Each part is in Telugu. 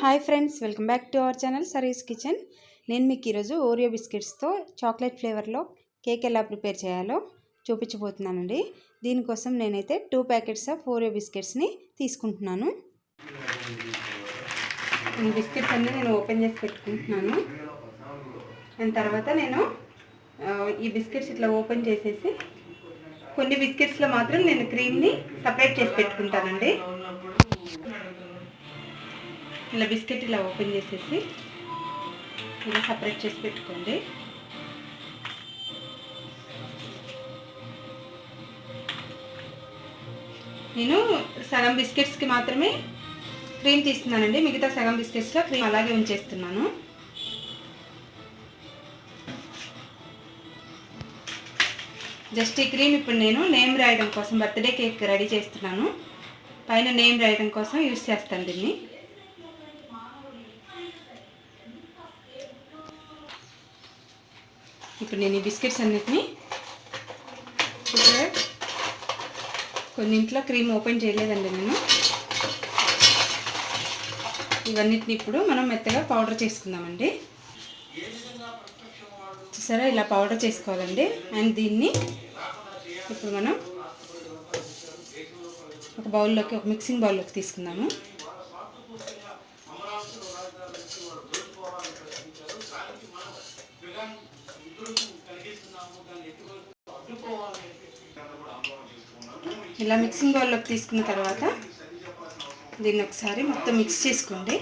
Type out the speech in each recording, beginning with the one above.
Hi friends, welcome back to our channel సరీస్ కిచెన్. నేను మీకు ఈరోజు ఓరియో బిస్కెట్స్తో చాక్లెట్ ఫ్లేవర్లో కేక్ ఎలా ప్రిపేర్ చేయాలో చూపించబోతున్నానండి. దీనికోసం నేనైతే 2 ప్యాకెట్స్ ఆఫ్ ఓరియో బిస్కెట్స్ని తీసుకుంటున్నాను. ఈ బిస్కెట్స్ అన్నీ నేను ఓపెన్ చేసి పెట్టుకుంటున్నాను. దాని తర్వాత నేను ఈ బిస్కెట్స్ ఇట్లా ఓపెన్ చేసేసి కొన్ని బిస్కెట్స్లో మాత్రం నేను క్రీమ్ని సపరేట్ చేసి పెట్టుకుంటానండి. ఇలా బిస్కెట్ ఇలా ఓపెన్ చేసేసి ఇలా సపరేట్ చేసి పెట్టుకోండి. నేను సగం బిస్కెట్స్కి మాత్రమే క్రీమ్ తీస్తున్నానండి. మిగతా సగం బిస్కెట్స్లో క్రీమ్ అలాగే ఉంచేస్తున్నాను. జస్ట్ ఈ క్రీమ్ ఇప్పుడు నేను నేమ్ రాయడం కోసం, బర్త్డే కేక్ రెడీ చేస్తున్నాను. పైన నేమ్ రాయడం కోసం యూజ్ చేస్తాను దీన్ని. ఇప్పుడు నేను ఈ బిస్కెట్స్ అన్నిటిని కొన్నింట్లో క్రీమ్ ఓపెన్ చేయలేదండి నేను. ఇవన్నిటిని ఇప్పుడు మనం మెత్తగా పౌడర్ చేసుకుందామండి. చూసారా, ఇలా పౌడర్ చేసుకోవాలండి. అండ్ దీన్ని ఇప్పుడు మనం ఒక మిక్సింగ్ బౌల్లోకి తీసుకుందాము. ఇలా మిక్సింగ్ బౌల్లోకి తీసుకున్న తర్వాత దీన్ని ఒకసారి మొత్తం మిక్స్ చేసుకోండి.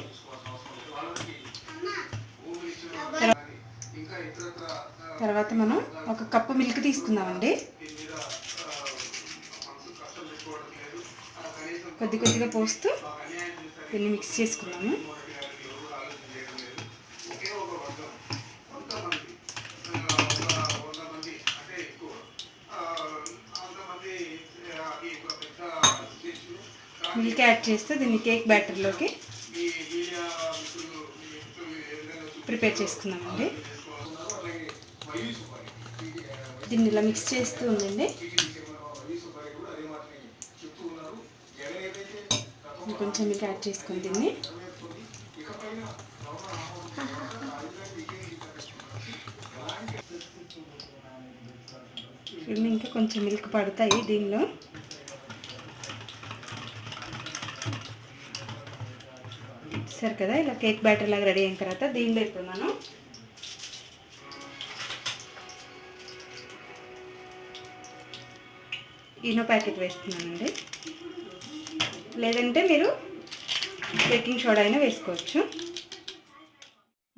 తర్వాత మనం ఒక కప్పు మిల్క్ తీసుకుందామండి. కొద్ది కొద్దిగా పోస్తూ దీన్ని మిక్స్ చేసుకున్నాము. మిల్క్ యాడ్ చేస్తూ దీన్ని కేక్ బ్యాటర్లోకి ప్రిపేర్ చేసుకుందామండి. దీన్ని ఇలా మిక్స్ చేస్తూ ఉండండి. కొంచెం మిల్క్ యాడ్ చేసుకుని దీన్ని ఇంకా కొంచెం మిల్క్ పడతాయి దీనిలో. సరే కదా, ఇలా కేక్ బ్యాటర్ లాగా రెడీ అయిన తర్వాత దీనిలో ఇప్పుడు మనం ఈనో ప్యాకెట్ వేస్తున్నానండి. లేదంటే మీరు బేకింగ్ సోడా అయినా వేసుకోవచ్చు.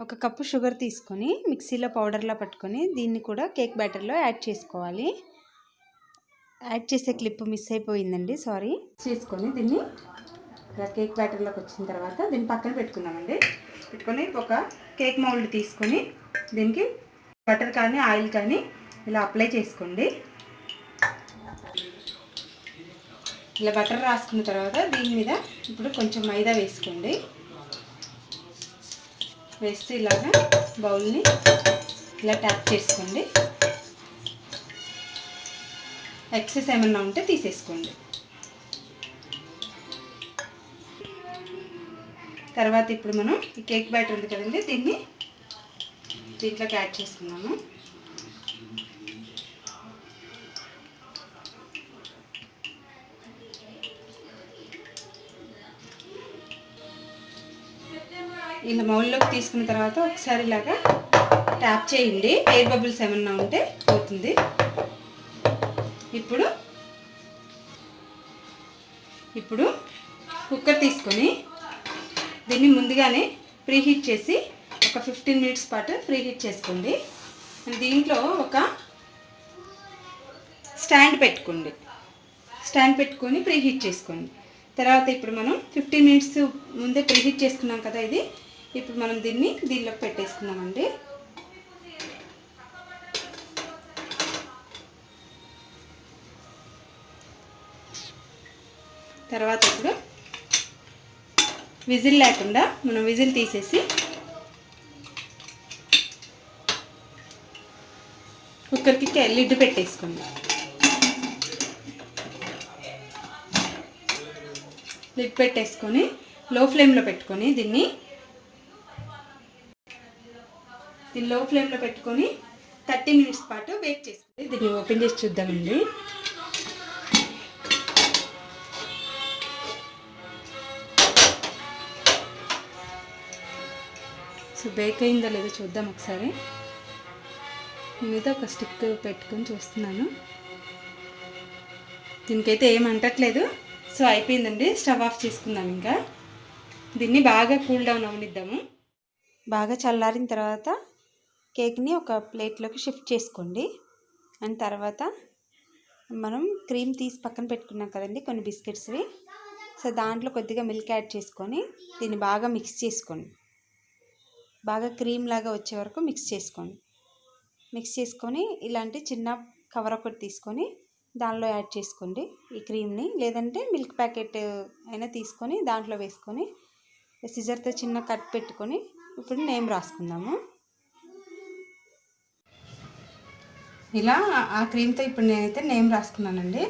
ఒక కప్పు షుగర్ తీసుకొని మిక్సీలో పౌడర్లా పట్టుకొని దీన్ని కూడా కేక్ బ్యాటర్లో యాడ్ చేసుకోవాలి. యాడ్ చేసే క్లిప్ మిస్ అయిపోయిందండి, సారీ. చేసుకొని దీన్ని కేక్ బ్యాటర్లోకి వచ్చిన తర్వాత దీన్ని పక్కన పెట్టుకుందామండి. పెట్టుకొని ఒక కేక్ మౌల్డ్ తీసుకొని దీనికి బటర్ కానీ ఆయిల్ కానీ ఇలా అప్లై చేసుకోండి. ఇలా బటర్ రాసుకున్న తర్వాత దీని మీద ఇప్పుడు కొంచెం మైదా వేసుకోండి. వేస్తే ఇలాగా బౌల్ని ఇలా ట్యాప్ చేసుకోండి. ఎక్సెస్ ఏమన్నా ఉంటే తీసేసుకోండి. తర్వాత ఇప్పుడు మనం ఈ కేక్ బ్యాటర్ ఉంది కదండి, దీన్ని దీంట్లోకి యాడ్ చేసుకున్నాము. ఇలా మౌల్లోకి తీసుకున్న తర్వాత ఒకసారి ఇలాగా ట్యాప్ చేయండి. ఎయిర్ బబుల్స్ ఏమన్నా ఉంటే పోతుంది. ఇప్పుడు కుక్కర్ తీసుకొని దీన్ని ముందుగానే ప్రీహీట్ చేసి ఒక 15 మినిట్స్ పాటు ప్రీహీట్ చేసుకోండి. దీంట్లో ఒక స్టాండ్ పెట్టుకొని ప్రీహీట్ చేసుకోండి. తర్వాత ఇప్పుడు మనం 15 మినిట్స్ ముందే ప్రీహీట్ చేసుకున్నాం కదా, ఇది ఇప్పుడు మనం దీనిలోకి పెట్టేసుకున్నామండి. తర్వాత ఇప్పుడు విజిల్ లేకుండా మనం విజిల్ తీసేసి కుక్కర్కి లిడ్ పెట్టేసుకోండి. లిడ్ పెట్టేసుకొని లో ఫ్లేమ్లో పెట్టుకొని దీన్ని దీన్ని లో ఫ్లేమ్లో పెట్టుకొని 30 మినిట్స్ పాటు బేక్ చేసుకోండి. దీన్ని ఓపెన్ చేసి చూద్దామండి. సో బేక్ అయిందో లేదో చూద్దాం ఒకసారి. మీద ఒక స్టిక్ పెట్టుకొని చూస్తున్నాను. దీనికైతే ఏం అంటట్లేదు. సో అయిపోయిందండి. స్టవ్ ఆఫ్ చేసుకుందాం. ఇంకా దీన్ని బాగా కూల్ డౌన్ అవనిద్దాము. బాగా చల్లారిన తర్వాత కేక్ని ఒక ప్లేట్లోకి షిఫ్ట్ చేసుకోండి. అండ్ తర్వాత మనం క్రీమ్ తీసి పక్కన పెట్టుకున్నాం కదండి కొన్ని బిస్కెట్స్వి. సో దాంట్లో కొద్దిగా మిల్క్ యాడ్ చేసుకొని దీన్ని బాగా మిక్స్ చేసుకోండి. బాగా క్రీమ్ లాగా వచ్చే వరకు మిక్స్ చేసుకోండి. మిక్స్ చేసుకొని ఇలాంటి చిన్న కవర్ ఒకటి తీసుకొని దానిలో యాడ్ చేసుకోండి ఈ క్రీమ్ని. లేదంటే మిల్క్ ప్యాకెట్ అయినా తీసుకొని దాంట్లో వేసుకొని సిజర్తో చిన్న కట్ పెట్టుకొని ఇప్పుడు నేమ్ రాసుకుందాము. ఇలా ఆ క్రీమ్తో ఇప్పుడు నేనైతే నేమ్ రాసుకున్నానండి.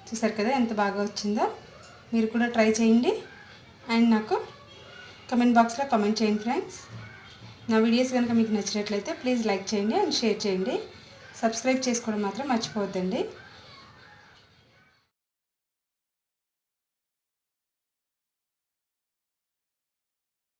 చూసారు కదా ఎంత బాగా వచ్చిందో. మీరు కూడా ట్రై చేయండి అండ్ నాకు కమెంట్ బాక్స్లో కామెంట్ చేయండి ఫ్రెండ్స్. నా వీడియోస్ కనుక మీకు నచ్చినట్లయితే ప్లీజ్ లైక్ చేయండి అండ్ షేర్ చేయండి. సబ్స్క్రైబ్ చేసుకోవడం మాత్రం మర్చిపోవద్దండి.